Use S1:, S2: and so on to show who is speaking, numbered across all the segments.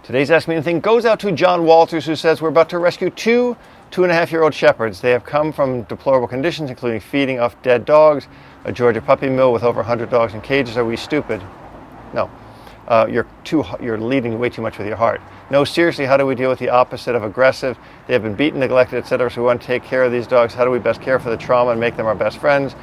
S1: Today's Ask Me Anything goes out to John Walters, who says, we're about to rescue two 2.5-year-old shepherds. They have come from deplorable conditions, including feeding off dead dogs, a Georgia puppy mill with over 100 dogs in cages. Are we stupid? No. You're leading way too much with your heart. No, seriously, how do we deal with the opposite of aggressive? They have been beaten, neglected, etc. So we want to take care of these dogs. How do we best care for the trauma and make them our best friends?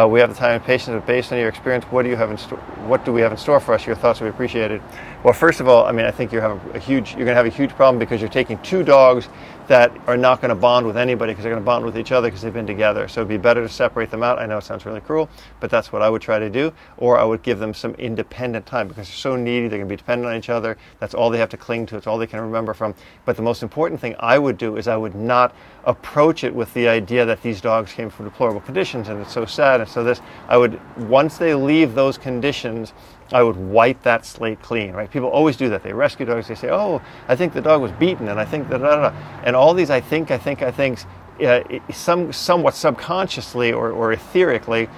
S1: We have the time and patience, but based on your experience, what do we have in store for us? Your thoughts would be appreciated. Well, first of all, I think you're going to have a huge problem because you're taking two dogs that are not going to bond with anybody because they're going to bond with each other because they've been together. So it'd be better to separate them out. I know it sounds really cruel, but that's what I would try to do. Or I would give them some independent time because they're so needy, they're going to be dependent on each other. That's all they have to cling to. It's all they can remember from. But the most important thing I would do is I would not approach it with the idea that these dogs came from deplorable conditions and it's so sad and so this. Once they leave those conditions, I would wipe that slate clean, right? People always do that. They rescue dogs. They say, oh, I think the dog was beaten, and I think that, and all these I think, somewhat subconsciously or etherically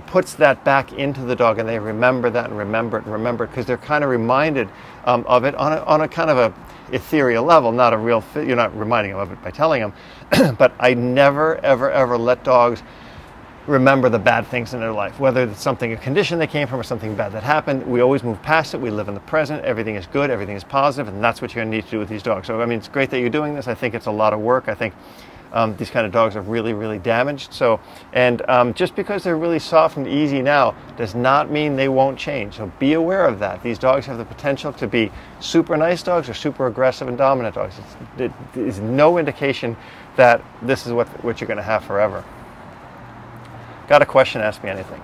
S1: puts that back into the dog, and they remember that and remember it because they're kind of reminded of it on a kind of a ethereal level, not a real. You're not reminding them of it by telling them, but I never ever let dogs remember the bad things in their life, whether it's a condition they came from or something bad that happened. We always move past it. We live in the present. Everything is good. Everything is positive, and that's what you're going to need to do with these dogs. So, it's great that you're doing this. I think it's a lot of work. I think these kind of dogs are really, really damaged. So, and just because they're really soft and easy now does not mean they won't change. So be aware of that. These dogs have the potential to be super nice dogs or super aggressive and dominant dogs. It is no indication that this is what you're going to have forever. Got a question? Ask me anything.